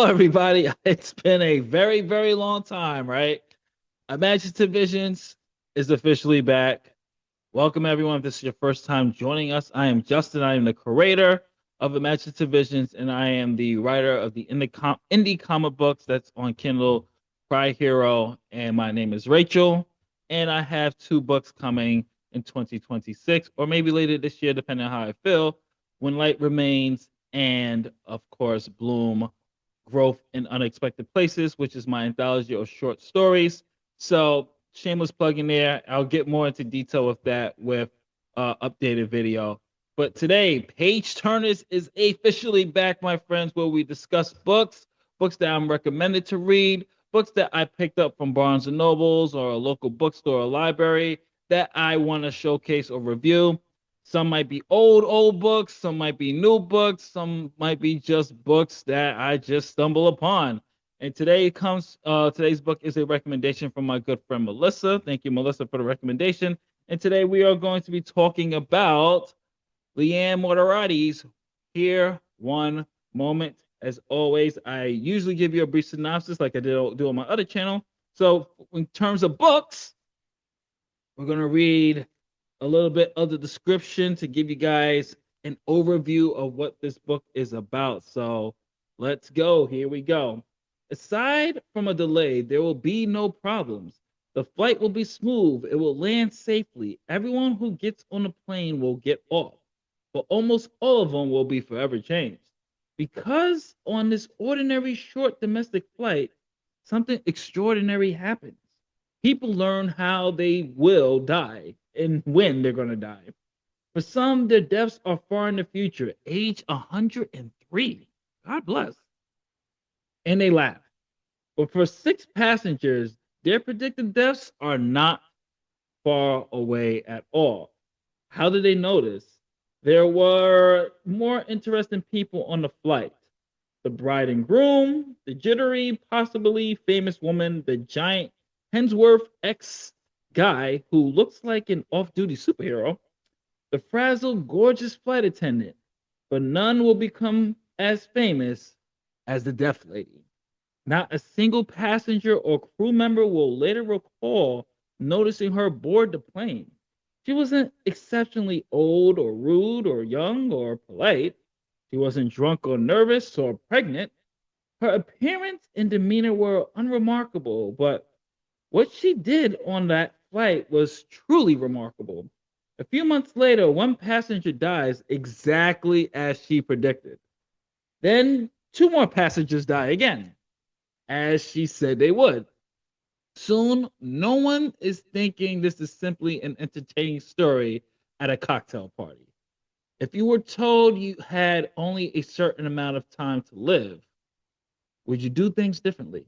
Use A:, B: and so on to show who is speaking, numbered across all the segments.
A: everybody. It's been a very, very long time, right? Imaginative Visions is officially back. Welcome, everyone. If this is your first time joining us, I am Justin. I am the creator of Imaginative Visions, and I am the writer of the indie comic books that's on Kindle, Cry Hero, and my name is Rachel. And I have two books coming in 2026, or maybe later this year, depending on how I feel. When Light Remains, and of course, Bloom Growth in Unexpected Places, which is my anthology of short stories. So, shameless plug in there. I'll get more into detail with that with updated video. But today, Page Turners is officially back, my friends, where we discuss books that I'm recommended to read, books that I picked up from Barnes and Nobles or a local bookstore or library that I want to showcase or review. Some might be old books, some might be new books, some might be just books that I just stumble upon. And today's book is a recommendation from my good friend Melissa. Thank you, Melissa, for the recommendation. And today we are going to be talking about Liane Moriarty's Here One Moment. As always, I usually give you a brief synopsis like I do on my other channel. So in terms of books, we're going to read a little bit of the description to give you guys an overview of what this book is about. So let's go. Here we go. Aside from a delay, there will be no problems. The flight will be smooth. It will land safely. Everyone who gets on the plane will get off, but almost all of them will be forever changed. Because on this ordinary short domestic flight, something extraordinary happens. People learn how they will die and when they're going to die. For some, their deaths are far in the future, age 103. God bless. And they laugh. But for 6 passengers, their predicted deaths are not far away at all. How did they notice? There were more interesting people on the flight. The bride and groom, the jittery, possibly famous woman, the giant Hensworth ex guy who looks like an off duty superhero, the frazzled, gorgeous flight attendant, but none will become as famous as the Death Lady. Not a single passenger or crew member will later recall noticing her aboard the plane. She wasn't exceptionally old or rude or young or polite. She wasn't drunk or nervous or pregnant. Her appearance and demeanor were unremarkable, but what she did on that flight was truly remarkable. A few months later, one passenger dies exactly as she predicted. Then two more passengers die again, as she said they would. Soon, no one is thinking this is simply an entertaining story at a cocktail party. If you were told you had only a certain amount of time to live, would you do things differently?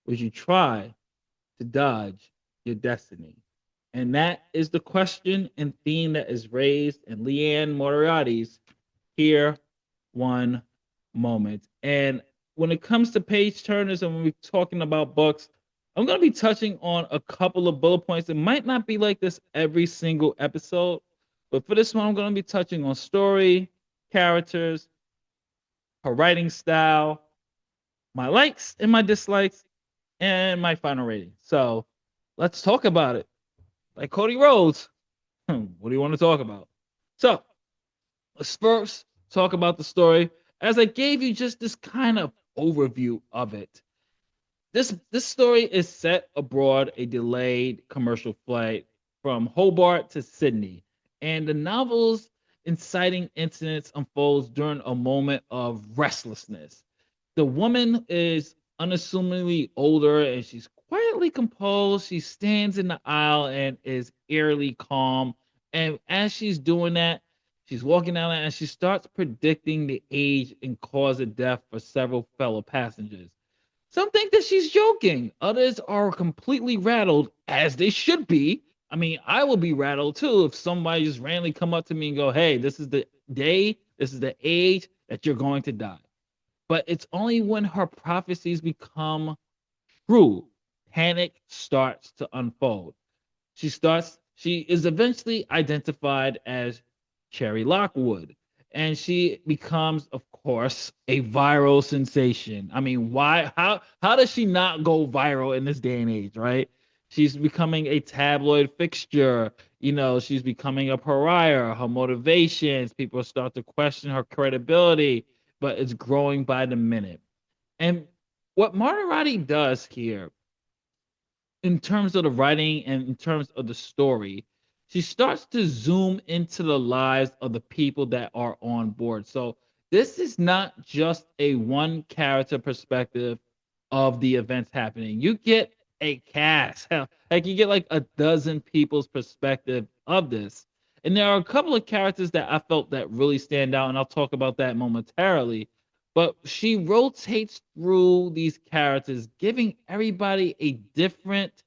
A: Would you try to dodge your destiny? And that is the question and theme that is raised in Liane Moriarty's Here One Moment. And when it comes to page turners and when we're talking about books, I'm going to be touching on a couple of bullet points. It might not be like this every single episode, but for this one, I'm going to be touching on story, characters, her writing style, my likes and my dislikes, and my final rating. So let's talk about it. Like Cody Rhodes, what do you want to talk about? So let's first talk about the story as I gave you just this kind of overview of it. This story is set abroad a delayed commercial flight from Hobart to Sydney, and the novel's inciting incidents unfolds during a moment of restlessness. The woman is unassumingly older and she's quietly composed. She stands in the aisle and is eerily calm. And as she's doing that, she's walking down and she starts predicting the age and cause of death for several fellow passengers. Some think that she's joking. Others are completely rattled, as they should be. I mean, I will be rattled too if somebody just randomly come up to me and go, "Hey, this is the day, this is the age that you're going to die." But it's only when her prophecies become true, panic starts to unfold. She is eventually identified as Cherry Lockwood, and she becomes, of course, a viral sensation. I mean, why? How does she not go viral in this day and age, right? She's becoming a tabloid fixture. She's becoming a pariah. Her motivations, people start to question her credibility, but it's growing by the minute. And what Moriarty does here, in terms of the writing and in terms of the story, she starts to zoom into the lives of the people that are on board. So this is not just a one character perspective of the events happening. You get a cast, hell, like you get like a dozen people's perspective of this. And there are a couple of characters that I felt that really stand out, and I'll talk about that momentarily. But she rotates through these characters, giving everybody a different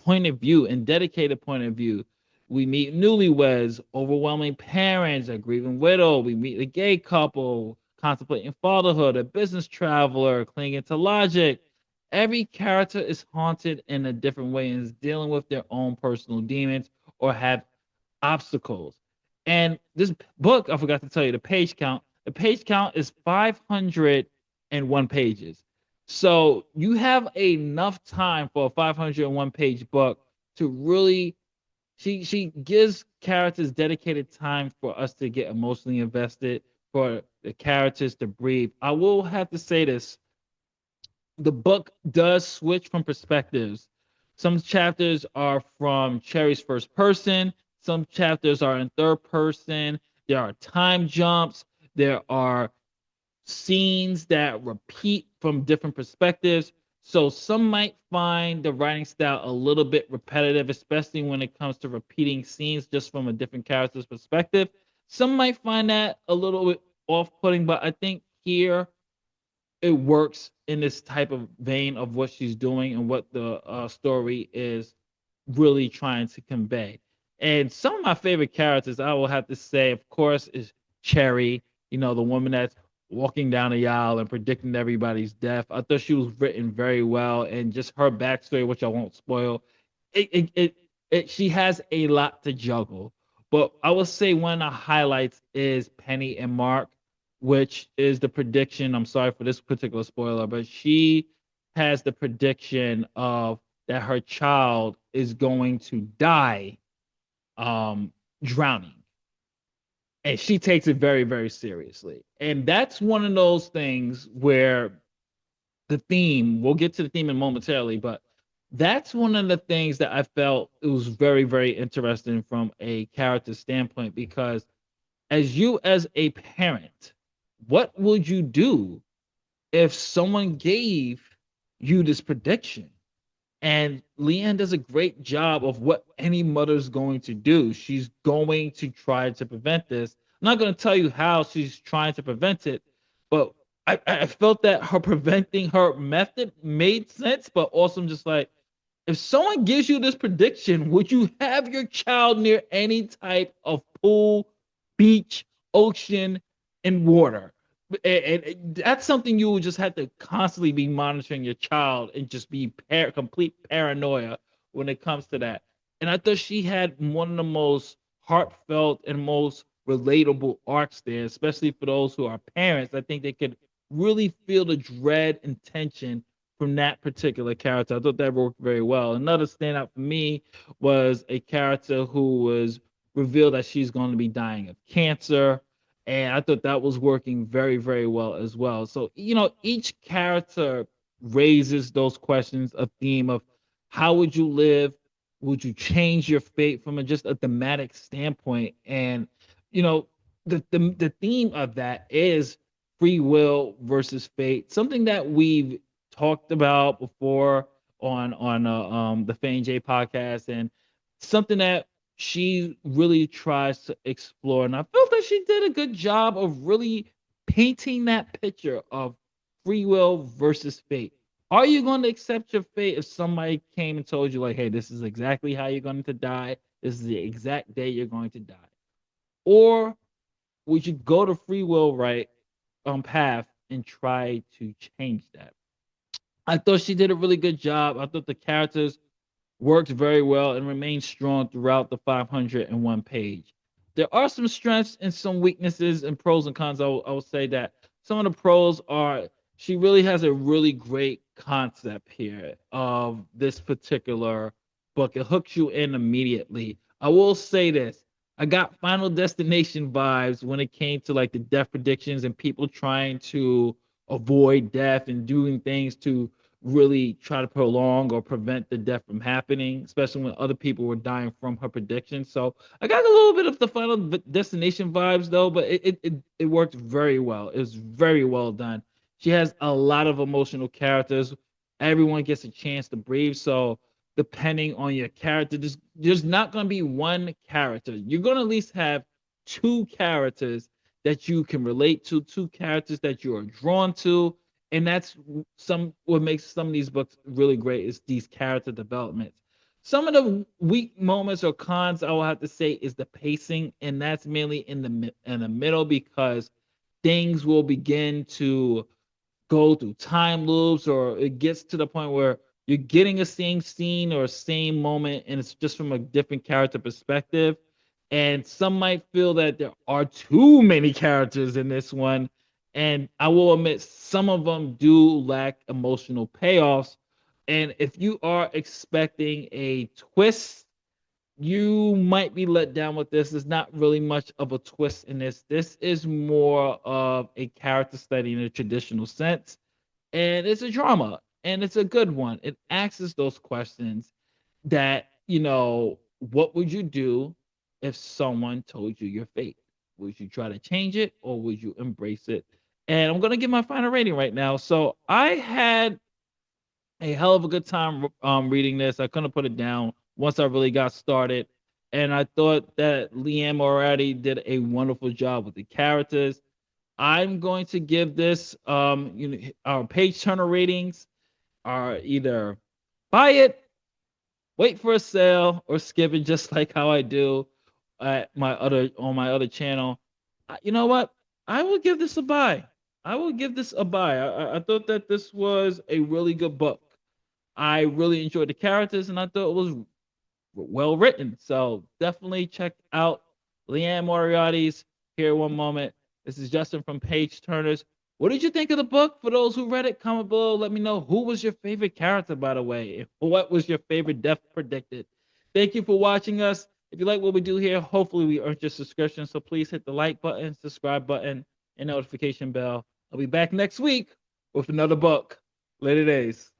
A: point of view and dedicated point of view. We meet newlyweds, overwhelming parents, a grieving widow. We meet a gay couple contemplating fatherhood, a business traveler clinging to logic. Every character is haunted in a different way and is dealing with their own personal demons or have obstacles. And this book, I forgot to tell you the page count. The page count is 501 pages. So you have enough time for a 501 page book to really, she gives characters dedicated time for us to get emotionally invested, for the characters to breathe. I will have to say this, the book does switch from perspectives. Some chapters are from Cherry's first person, some chapters are in third person. There are time jumps, there are scenes that repeat from different perspectives. So some might find the writing style a little bit repetitive, especially when it comes to repeating scenes just from a different character's perspective. Some might find that a little bit off-putting, but I think here it works in this type of vein of what she's doing and what the story is really trying to convey. And some of my favorite characters, I will have to say, of course, is Cherry, the woman that's walking down the aisle and predicting everybody's death. I thought she was written very well, and just her backstory, which I won't spoil, she has a lot to juggle. But I will say one of the highlights is Penny and Mark, which is the prediction. I'm sorry for this particular spoiler, but she has the prediction of that her child is going to die drowning. And she takes it very, very seriously. And that's one of those things where the theme, we'll get to the theme in momentarily, but that's one of the things that I felt it was very, very interesting from a character standpoint, because as you as a parent, what would you do if someone gave you this prediction? And Liane does a great job of what any mother's going to do. She's going to try to prevent this. I'm not going to tell you how she's trying to prevent it, but I felt that her preventing her method made sense, but also I'm just like, if someone gives you this prediction, would you have your child near any type of pool, beach, ocean, and water? And that's something you would just have to constantly be monitoring your child and just be complete paranoia when it comes to that. And I thought she had one of the most heartfelt and most relatable arcs there, especially for those who are parents. I think they could really feel the dread and tension from that particular character. I thought that worked very well. Another standout for me was a character who was revealed that she's going to be dying of cancer. And I thought that was working very, very well as well. So, each character raises those questions, a theme of how would you live? Would you change your fate from just a thematic standpoint? And, you know, the theme of that is free will versus fate, something that we've talked about before on the Fane J podcast, and something that she really tries to explore. And I felt that she did a good job of really painting that picture of free will versus fate. Are you going to accept your fate if somebody came and told you, like, hey, this is exactly how you're going to die, this is the exact day you're going to die? Or would you go to free will right path and try to change that? I thought she did a really good job. I thought the characters worked very well and remained strong throughout the 501 page. there are some strengths and some weaknesses and pros and cons. I will say that some of the pros are she really has a really great concept here of this particular book. It hooks you in immediately. I will say this. I got Final Destination vibes when it came to like the death predictions and people trying to avoid death and doing things to really try to prolong or prevent the death from happening, especially when other people were dying from her predictions. So I got a little bit of the Final Destination vibes though, but it worked very well. It was very well done. She has a lot of emotional characters. Everyone gets a chance to breathe. So depending on your character, there's not going to be one character. You're going to at least have two characters that you can relate to, two characters that you are drawn to, and that's some what makes some of these books really great is these character developments. Some of the weak moments or cons I will have to say is the pacing, and that's mainly in the middle because things will begin to go through time loops, or it gets to the point where you're getting a same scene or same moment, and it's just from a different character perspective. And some might feel that there are too many characters in this one. And I will admit, some of them do lack emotional payoffs. And if you are expecting a twist, you might be let down with this. There's not really much of a twist in this. This is more of a character study in a traditional sense, and it's a drama, and it's a good one. It asks those questions that, what would you do if someone told you your fate? Would you try to change it or would you embrace it? And I'm going to give my final rating right now. So I had a hell of a good time reading this. I couldn't put it down once I really got started. And I thought that Liane Moriarty did a wonderful job with the characters. I'm going to give this our page turner ratings are either buy it, wait for a sale, or skip it just like how I do at my other channel. You know what? I will give this a buy. I will give this a buy. I thought that this was a really good book. I really enjoyed the characters and I thought it was well written. So definitely check out Liane Moriarty's Here One Moment. This is Justin from Page Turners. What did you think of the book? For those who read it, comment below. Let me know who was your favorite character, by the way. What was your favorite death predicted? Thank you for watching us. If you like what we do here, hopefully we earned your subscription. So please hit the like button, subscribe button, and notification bell. I'll be back next week with another book. Later days.